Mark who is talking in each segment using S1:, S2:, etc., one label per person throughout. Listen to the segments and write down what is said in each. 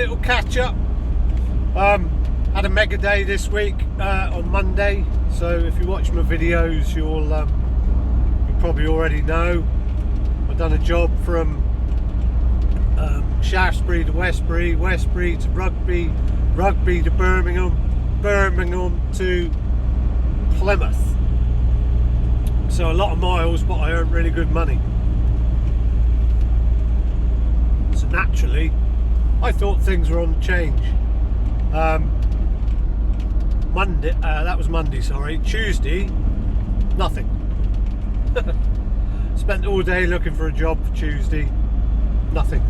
S1: little catch up. Had a mega day this week on Monday, so if you watch my videos you'll probably already know I've done a job from Shaftesbury to Westbury, Westbury to Rugby, Rugby to Birmingham, Birmingham to Plymouth. So a lot of miles, but I earned really good money. So naturally I thought things were on the change. Monday, that was Monday, sorry. Tuesday, nothing. Spent all day looking for a job for Tuesday, nothing.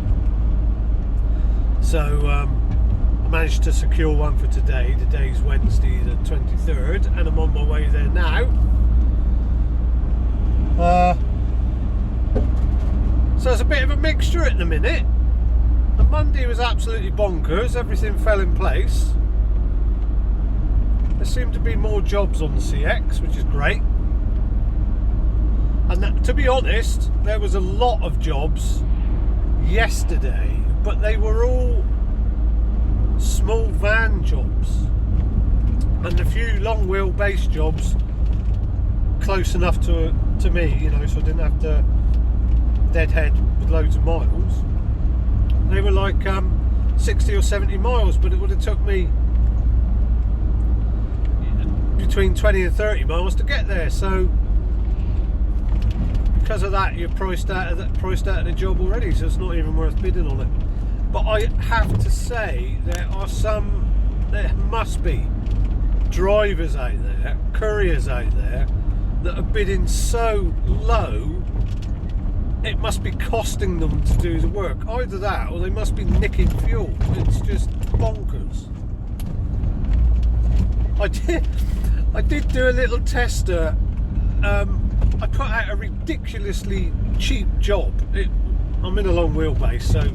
S1: So I managed to secure one for today. Today's Wednesday the 23rd, and I'm on my way there now. So it's a bit of a mixture at the minute. And Monday was absolutely bonkers, everything fell in place. There seemed to be more jobs on the CX, which is great. And that, to be honest, there was a lot of jobs yesterday, but they were all small van jobs. And a few long wheelbase jobs close enough to me, you know, so I didn't have to deadhead with loads of miles. They were like 60 or 70 miles, but it would have took me between 20 and 30 miles to get there. So because of that, you're priced out of the job already, so it's not even worth bidding on it. But I have to say, there must be drivers out there, couriers out there, that are bidding so low it must be costing them to do the work. Either that or they must be nicking fuel. It's just bonkers. I did do a little tester. I put out a ridiculously cheap job. I'm in a long wheelbase, so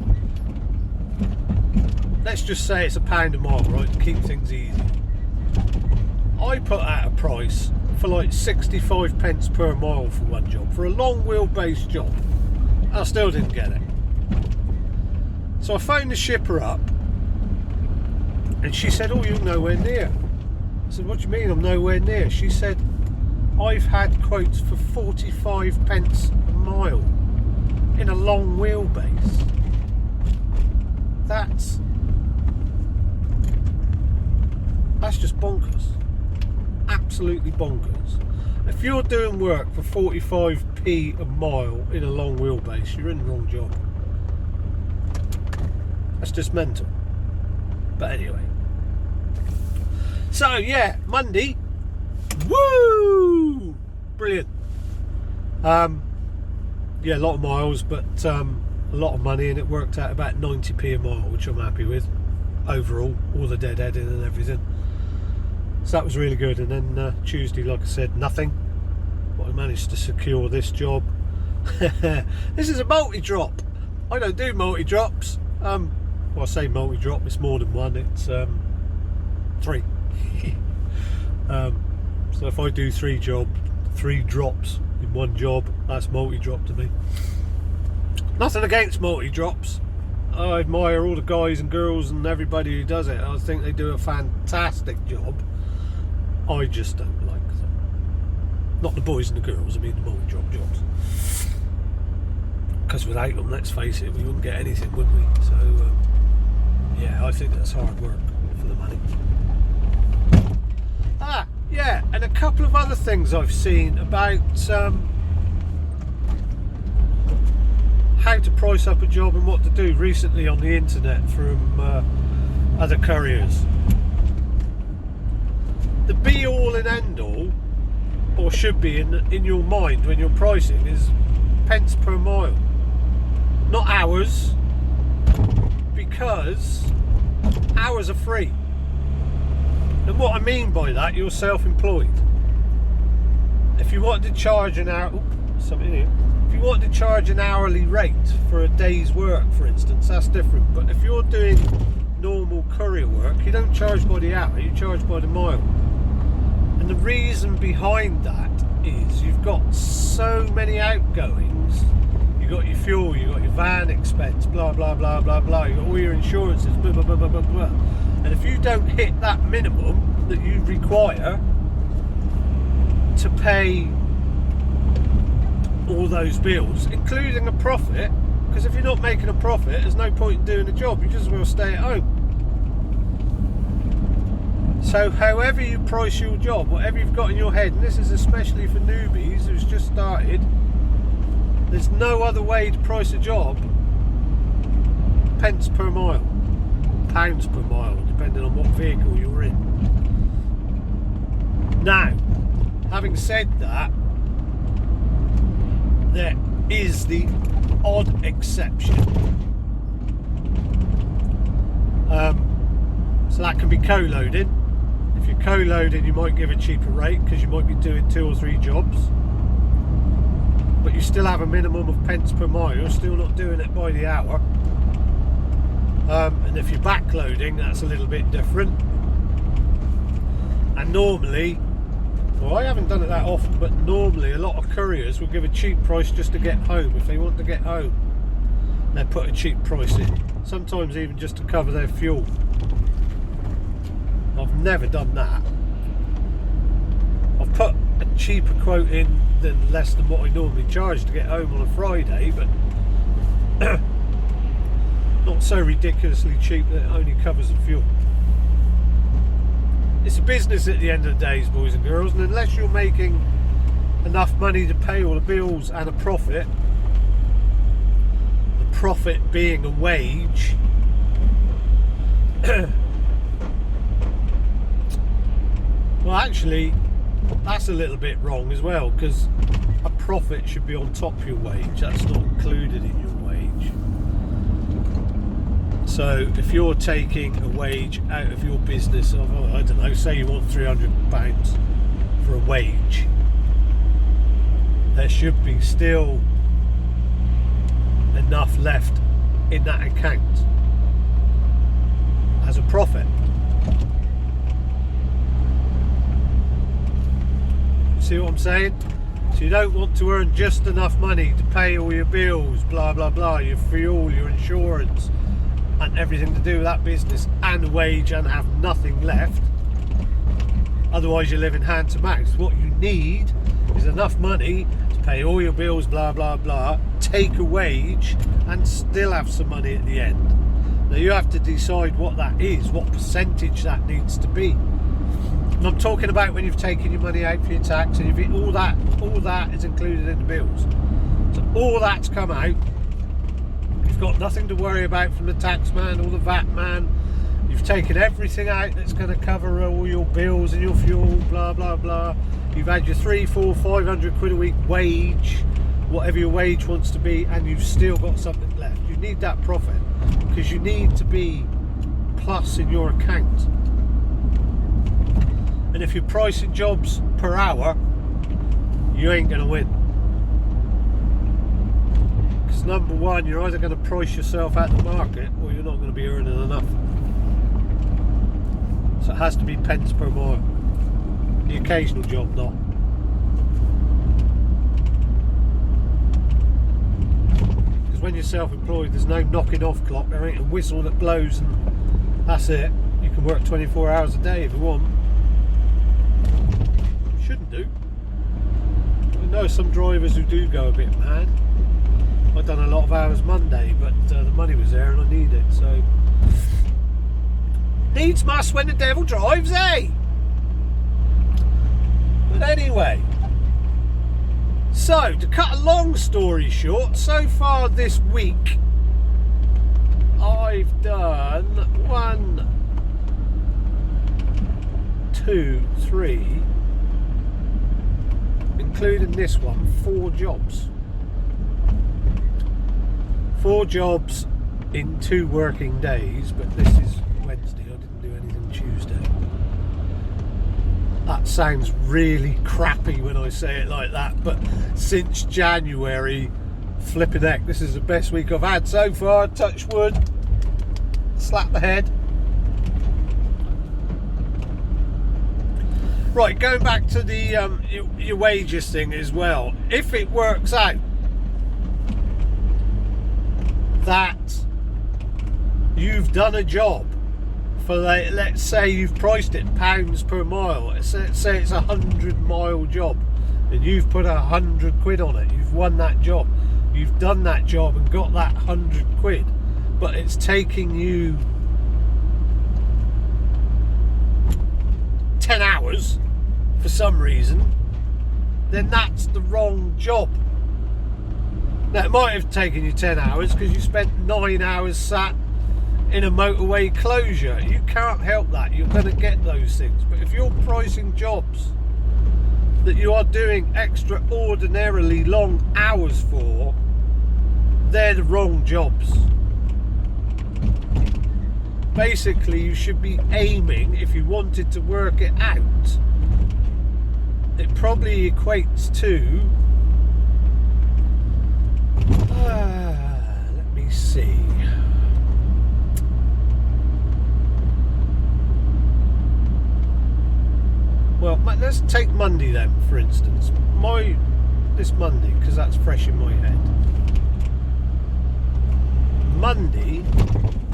S1: let's just say it's £1 a mile, right, to keep things easy. I put out a price for like 65 pence per mile for one job, for a long wheelbase job. I still didn't get it. So I phoned the shipper up and she said, "Oh, you're nowhere near." I said, "What do you mean I'm nowhere near?" She said, "I've had quotes for 45 pence a mile in a long wheelbase." That's just bonkers. Absolutely bonkers. If you're doing work for 45p a mile in a long wheelbase, you're in the wrong job. That's just mental. But anyway. So yeah, Monday. Woo! Brilliant. Yeah, a lot of miles, but a lot of money, and it worked out about 90p a mile, which I'm happy with. Overall, all the deadheading and everything. So that was really good. And then Tuesday, like I said, nothing. But I managed to secure this job. This is a multi-drop. I don't do multi-drops. Well, I say multi-drop, it's more than one. It's 3. So if I do 3 drops in one job, that's multi-drop to me. Nothing against multi-drops. I admire all the guys and girls and everybody who does it. I think they do a fantastic job. I just don't like them. Not the boys and the girls, I mean the multi-drop jobs. Because without them, let's face it, we wouldn't get anything, would we? So, yeah, I think that's hard work for the money. Yeah, and a couple of other things I've seen about how to price up a job and what to do recently on the internet from other couriers. The be all and end all, or should be in your mind when you're pricing, is pence per mile, not hours, because hours are free. And what I mean by that, you're self-employed. If you wanted to charge an hour, something here. If you wanted to charge an hourly rate for a day's work, for instance, that's different. But if you're doing normal courier work, you don't charge by the hour, you charge by the mile. And the reason behind that is you've got so many outgoings. You've got your fuel, you've got your van expense, blah blah blah blah blah. You've got all your insurances, blah blah blah blah blah blah. And if you don't hit that minimum that you require to pay all those bills, including a profit, because if you're not making a profit, there's no point in doing the job. You just as well stay at home. So however you price your job, whatever you've got in your head, and this is especially for newbies who's just started, there's no other way to price a job. Pence per mile, pounds per mile, depending on what vehicle you're in. Now, having said that, there is the odd exception. So that can be co-loading. If you're co-loading, you might give a cheaper rate because you might be doing 2 or 3 jobs, but you still have a minimum of pence per mile. You're still not doing it by the hour. And if you're backloading, that's a little bit different. And normally, well, I haven't done it that often, but normally a lot of couriers will give a cheap price just to get home. If they want to get home, they put a cheap price in, sometimes even just to cover their fuel. I've never done that. I've put a cheaper quote in than less than what I normally charge to get home on a Friday, but not so ridiculously cheap that it only covers the fuel. It's a business at the end of the day, boys and girls, and unless you're making enough money to pay all the bills and a profit, the profit being a wage, well, actually, that's a little bit wrong as well, because a profit should be on top of your wage. That's not included in your wage. So if you're taking a wage out of your business of, I don't know, say you want £300 for a wage, there should be still enough left in that account as a profit. See what I'm saying? So you don't want to earn just enough money to pay all your bills, blah blah blah, your fuel, your insurance, and everything to do with that business and a wage, and have nothing left. Otherwise you're living hand to mouth. What you need is enough money to pay all your bills, blah blah blah, take a wage, and still have some money at the end. Now you have to decide what that is, what percentage that needs to be. And I'm talking about when you've taken your money out for your tax, and you've all that is included in the bills. So all that's come out. You've got nothing to worry about from the tax man or the VAT man. You've taken everything out that's going to cover all your bills and your fuel, blah blah blah. You've had your 300, 400, 500 quid a week wage, whatever your wage wants to be, and you've still got something left. You need that profit because you need to be plus in your account. And if you're pricing jobs per hour, you ain't going to win. Because number one, you're either going to price yourself out the market, or you're not going to be earning enough. So it has to be pence per mile. The occasional job, not. Because when you're self-employed, there's no knocking off clock. There ain't a whistle that blows and that's it. You can work 24 hours a day if you want. Shouldn't do. I know some drivers who do go a bit mad. I've done a lot of hours Monday, but the money was there and I need it, so needs must when the devil drives, eh? But anyway, so to cut a long story short, so far this week I've done 1, 2, 3, including this one, 4 jobs. 4 jobs in 2 working days, but this is Wednesday. I didn't do anything Tuesday. That sounds really crappy when I say it like that, but since January, flipping heck, this is the best week I've had so far. Touch wood. Slap the head. Right, going back to the your wages thing as well. If it works out that you've done a job for, let's say you've priced it pounds per mile. Let's say it's a 100-mile job and you've put 100 quid on it. You've won that job. You've done that job and got that 100 quid, but it's taking you 10 hours for some reason, then that's the wrong job. Now, it might have taken you 10 hours because you spent 9 hours sat in a motorway closure. You can't help that. You're going to get those things. But if you're pricing jobs that you are doing extraordinarily long hours for, they're the wrong jobs. Basically, you should be aiming, if you wanted to work it out, it probably equates to let me see. Well, let's take Monday then, for instance. This Monday, because that's fresh in my head. Monday,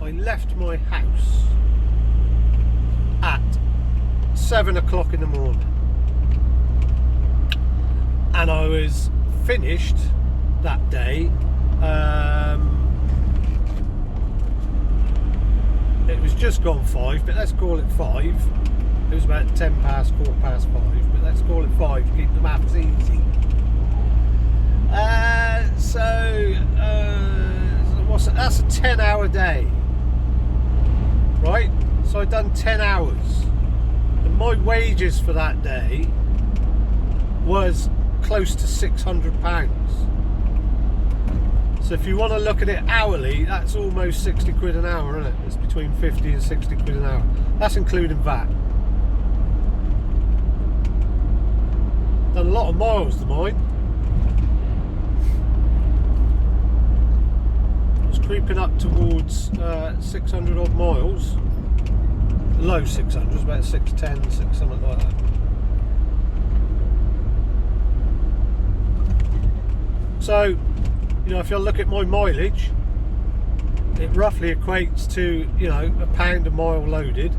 S1: I left my house at 7 o'clock in the morning, and I was finished that day. It was just gone 5, but let's call it 5. It was about 10 past, quarter past 5, but let's call it 5 to keep the maths easy. That's a 10-hour day, right? So I've done 10 hours, and my wages for that day was close to £600. So if you want to look at it hourly, that's almost 60 quid an hour, isn't it? It's between 50 and 60 quid an hour. That's including VAT. Done a lot of miles to mine. It's creeping up towards 600 odd miles. Low 600s, about 610, something like that. So, you know, if you look at my mileage, it roughly equates to, you know, £1 a mile loaded.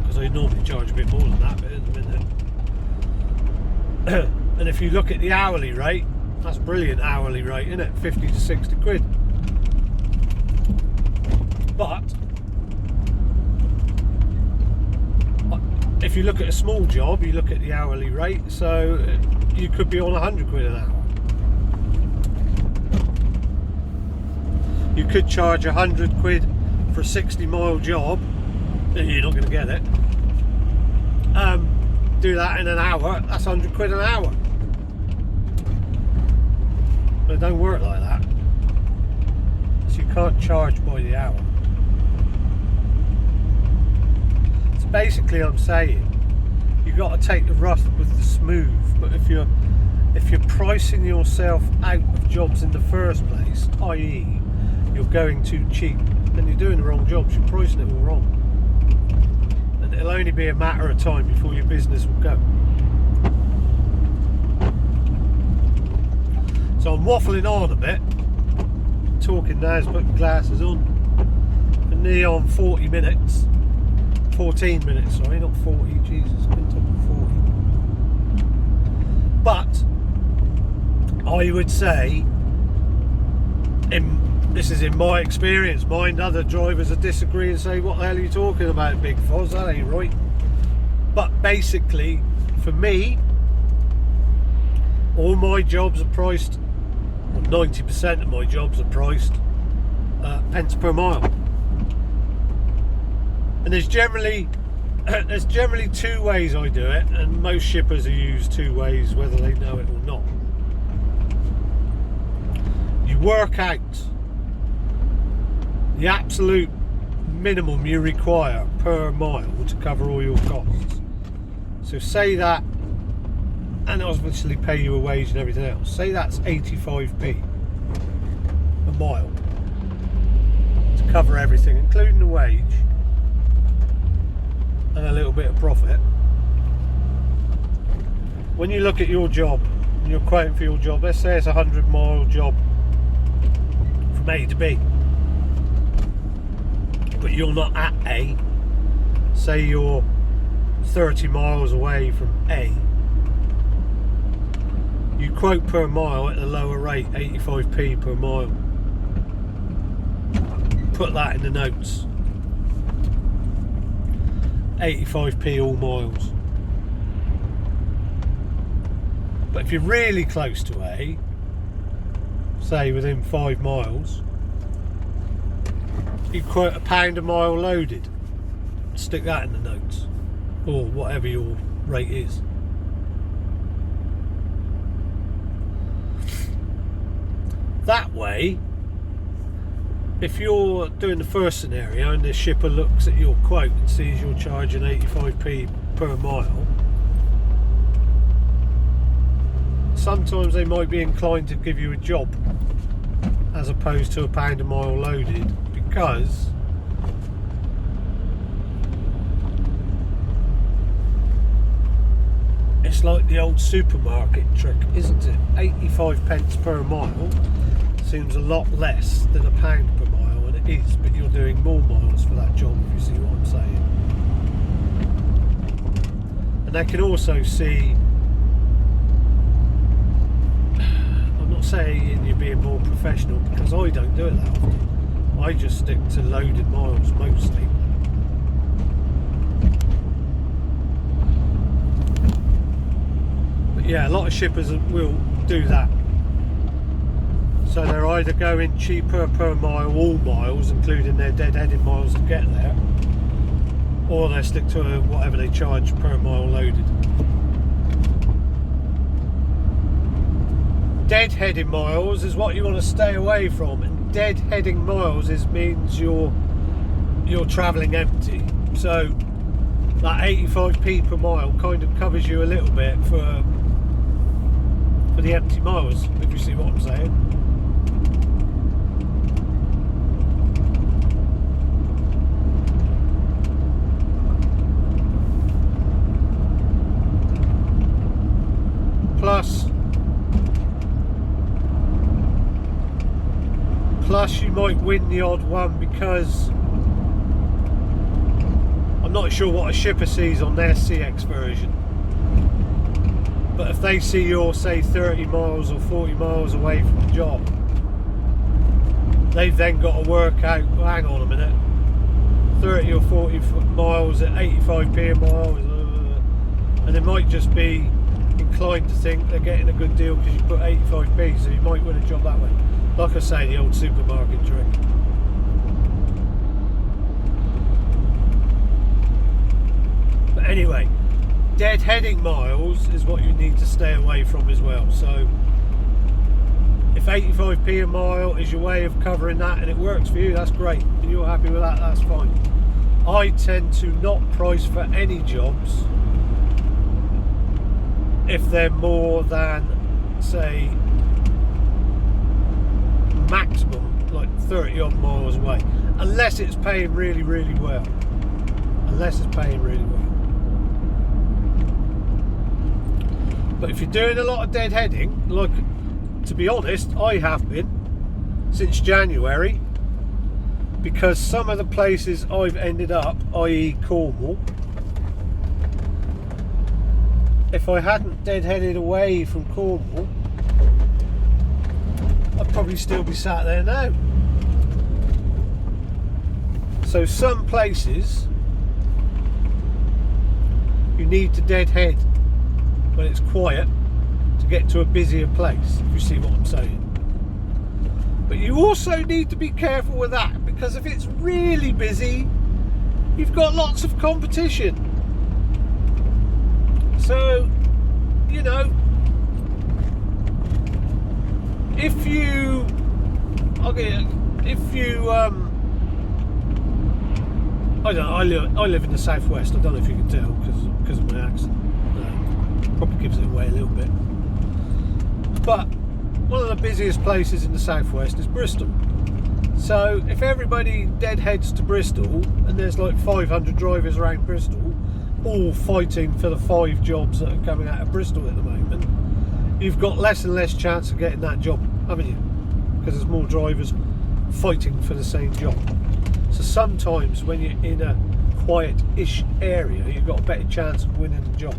S1: Because I normally charge a bit more than that, but in a minute. And if you look at the hourly rate, that's brilliant hourly rate, isn't it? 50 to 60 quid. But if you look at a small job, you look at the hourly rate, so you could be on 100 quid an hour. You could charge 100 quid for a 60-mile job. You're not going to get it. Do that in an hour, that's 100 quid an hour. But it don't work like that. So you can't charge by the hour. So basically I'm saying you've got to take the rough with the smooth. But if you're pricing yourself out of jobs in the first place, i.e. you're going too cheap, then you're doing the wrong jobs, you're pricing it all wrong. And it'll only be a matter of time before your business will go. So I'm waffling on a bit, talking now, is putting glasses on, and nearly on 40 minutes, 14 minutes, sorry, not 40, Jesus, I've been talking 40. But I would say, this is in my experience, mind other drivers will disagree and say, what the hell are you talking about, Big Foz, that ain't right. But basically, for me, all my jobs are priced, or 90% of my jobs are priced pence per mile. And there's generally two ways I do it, and most shippers use two ways, whether they know it or not. You work out the absolute minimum you require per mile to cover all your costs. So say that, and obviously pay you a wage and everything else, say that's 85p a mile to cover everything, including the wage and a little bit of profit. When you look at your job and you're quoting for your job, let's say it's a 100-mile job, from A to B, but you're not at A. Say you're 30 miles away from A, you quote per mile at a lower rate, 85p per mile. Put that in the notes. 85p all miles. But if you're really close to A, say within 5 miles, you quote £1 a mile loaded. Stick that in the notes, or whatever your rate is. That way, if you're doing the first scenario and the shipper looks at your quote and sees you're charging 85p per mile, sometimes they might be inclined to give you a job as opposed to £1 a mile loaded, because it's like the old supermarket trick, isn't it? 85 pence per mile seems a lot less than £1 per mile, and it is, but you're doing more miles for that job, if you see what I'm saying. And they can also see, I'm not saying you're being more professional, because I don't do it that often. I just stick to loaded miles mostly. But yeah, a lot of shippers will do that. So they're either going cheaper per mile, all miles, including their deadheading miles to get there, or they stick to whatever they charge per mile loaded. Deadheading miles is what you want to stay away from, and deadheading miles means you're travelling empty. So that 85p per mile kind of covers you a little bit for the empty miles, if you see what I'm saying. Plus you might win the odd one, because I'm not sure what a shipper sees on their CX version, but if they see you're, say, 30 miles or 40 miles away from the job, they've then got to work out, well, hang on a minute, 30 or 40 miles at 85p a mile, and they might just be inclined to think they're getting a good deal because you put 85p, so you might win a job that way. Like I say, the old supermarket trick. But anyway, deadheading miles is what you need to stay away from as well. So if 85p a mile is your way of covering that and it works for you, that's great, and you're happy with that, that's fine. I tend to not price for any jobs if they're more than, say, maximum like 30 odd miles away, unless it's paying really, really well. Unless it's paying really well. But if you're doing a lot of deadheading, like, to be honest, I have been since January, because some of the places I've ended up, i.e. Cornwall, if I hadn't deadheaded away from Cornwall, I'd probably still be sat there now. So some places you need to deadhead when it's quiet to get to a busier place, if you see what I'm saying. But you also need to be careful with that, because if it's really busy, you've got lots of competition. So, you know, if you I don't know, I live in the southwest. I don't know if you can tell because of my accent. Probably gives it away a little bit. But one of the busiest places in the southwest is Bristol. So if everybody deadheads to Bristol, and there's like 500 drivers around Bristol, all fighting for the 5 jobs that are coming out of Bristol at the moment, you've got less and less chance of getting that job, haven't you? Because there's more drivers fighting for the same job. So sometimes when you're in a quiet-ish area, you've got a better chance of winning the job.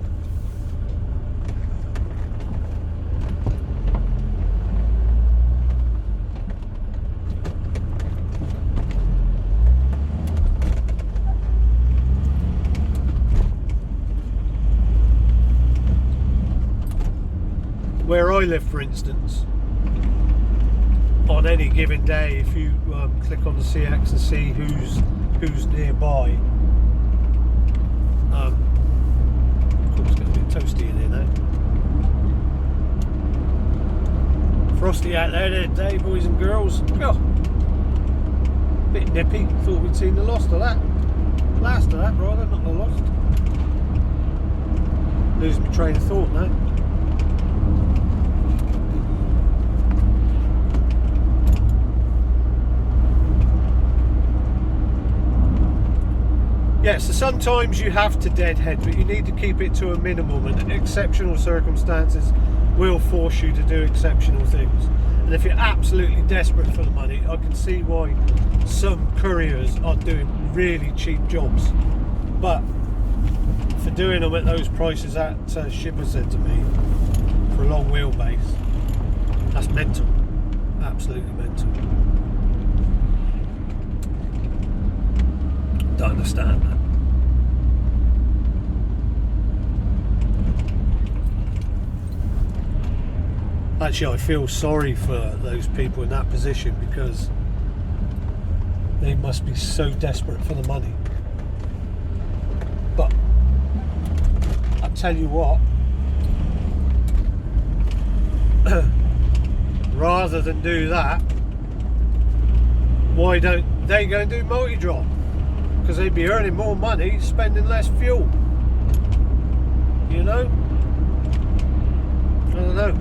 S1: Where I live, for instance, on any given day, if you click on the CX and see who's nearby, of course it's getting a bit toasty in here now. Frosty out there today, boys and girls. Oh, bit nippy. Thought we'd seen the last of that, rather, not the lost. Losing my train of thought now. Yeah, so sometimes you have to deadhead, but you need to keep it to a minimum, and exceptional circumstances will force you to do exceptional things. And if you're absolutely desperate for the money, I can see why some couriers are doing really cheap jobs. But for doing them at those prices that shipper said to me for a long wheelbase, that's mental. Absolutely mental. Don't understand that. Actually, I feel sorry for those people in that position, because they must be so desperate for the money. But I tell you what, rather than do that, why don't they go and do multi-drop? Because they'd be earning more money, spending less fuel. You know? I don't know.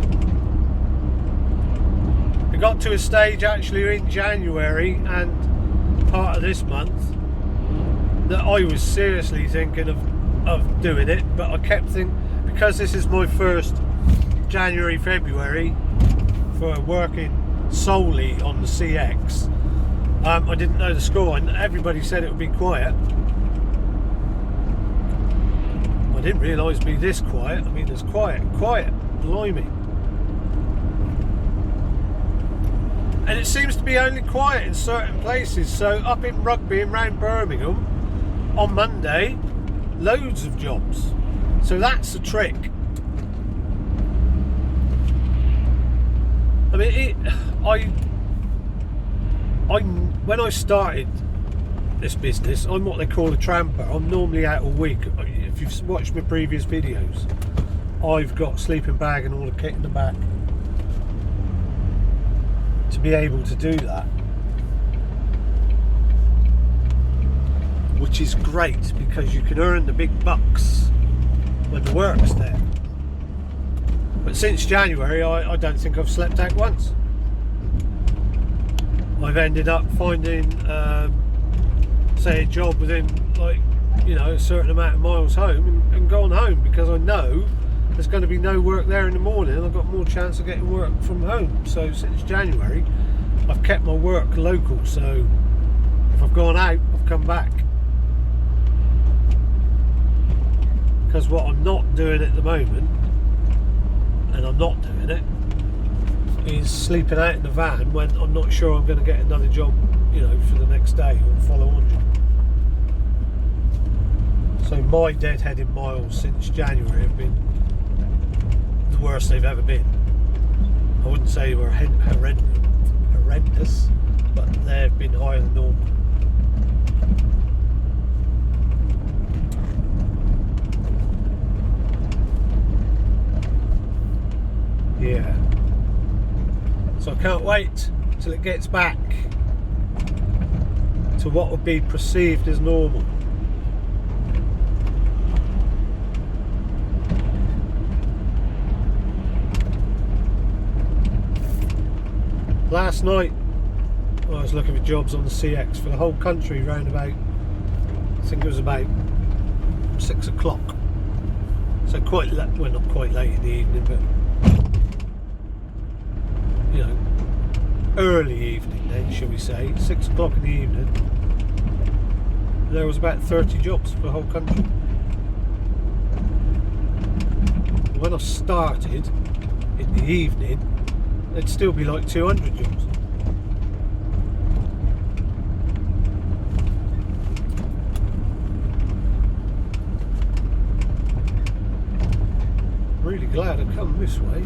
S1: It got to a stage actually in January and part of this month that I was seriously thinking of doing it, but I kept thinking, because this is my first January, February for working solely on the CX, I didn't know the score, and everybody said it would be quiet. I didn't realise it'd be this quiet. I mean, it's quiet, blimey. And it seems to be only quiet in certain places. So up in Rugby and round Birmingham, on Monday, loads of jobs. So that's the trick. I mean, when I started this business, I'm what they call a tramper. I'm normally out a week. If you've watched my previous videos, I've got a sleeping bag and all the kit in the back to be able to do that, which is great because you can earn the big bucks when the work's there. But since January, I don't think I've slept out once. I've ended up finding, say, a job within, like, you know, a certain amount of miles home and gone home, because I know there's going to be no work there in the morning and I've got more chance of getting work from home. So since January, I've kept my work local. So if I've gone out, I've come back. Because what I'm not doing at the moment, and I'm not doing it, is sleeping out in the van when I'm not sure I'm going to get another job, you know, for the next day or follow-on job. So my deadheading miles since January have been the worst they've ever been. I wouldn't say they were horrendous, but they've been higher than normal. Yeah. So I can't wait till it gets back to what would be perceived as normal. Last night I was looking for jobs on the CX for the whole country round about, I think it was about 6 o'clock. So quite late, well, not quite late in the evening, but you know, early evening then, shall we say, 6 o'clock in the evening, there was about 30 jobs for the whole country. When I started in the evening, there'd still be like 200 jobs. Really glad I come this way.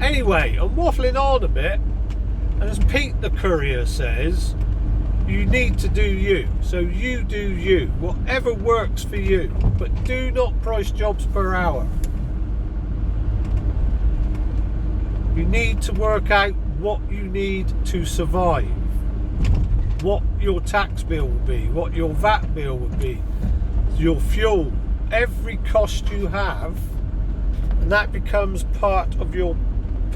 S1: Anyway, I'm waffling on a bit, and as Pete the Courier says, you need to do you. So you do you, whatever works for you, but do not price jobs per hour. You need to work out what you need to survive, what your tax bill will be, what your VAT bill will be, your fuel, every cost you have, and that becomes part of your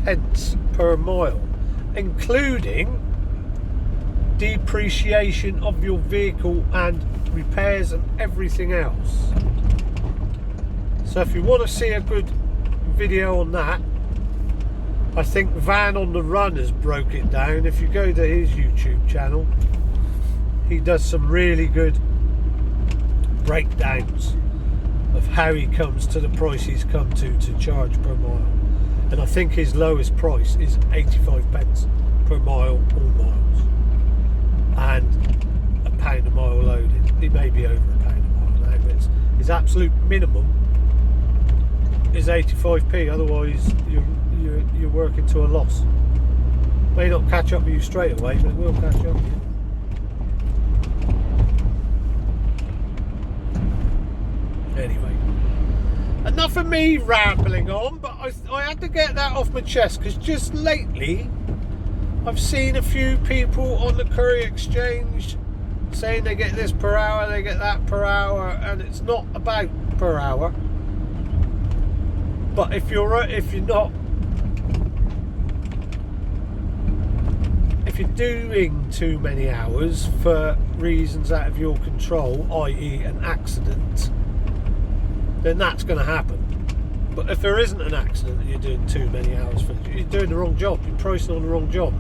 S1: pence per mile, including depreciation of your vehicle and repairs and everything else. So if you want to see a good video on that, I think Van on the Run has broke it down. If you go to his YouTube channel, he does some really good breakdowns of how he comes to the price he's come to charge per mile. And I think his lowest price is 85 pence per mile, all miles, and £1 a mile loaded. He may be over £1 a mile now, but his absolute minimum is 85p. Otherwise, you're working to a loss. May not catch up with you straight away, but it will catch up with you. Anyway, enough of me rambling on, but I had to get that off my chest, because just lately I've seen a few people on the Courier exchange saying they get this per hour, they get that per hour, and it's not about per hour. But if you're doing too many hours for reasons out of your control, i.e. an accident, then that's going to happen. But if there isn't an accident and you're doing too many hours for, you're doing the wrong job, you're pricing on the wrong job.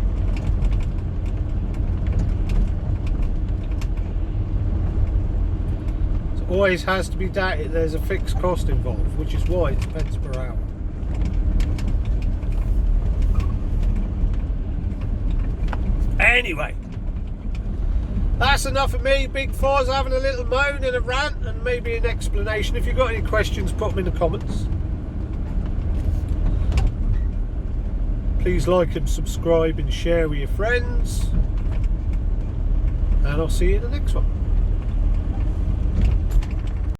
S1: So always has to be doubted there's a fixed cost involved, which is why it's pence per hour. Anyway, that's enough of me. Big Four's having a little moan and a rant and maybe an explanation. If you've got any questions, put them in the comments. Please like and subscribe and share with your friends. And I'll see you in the next one.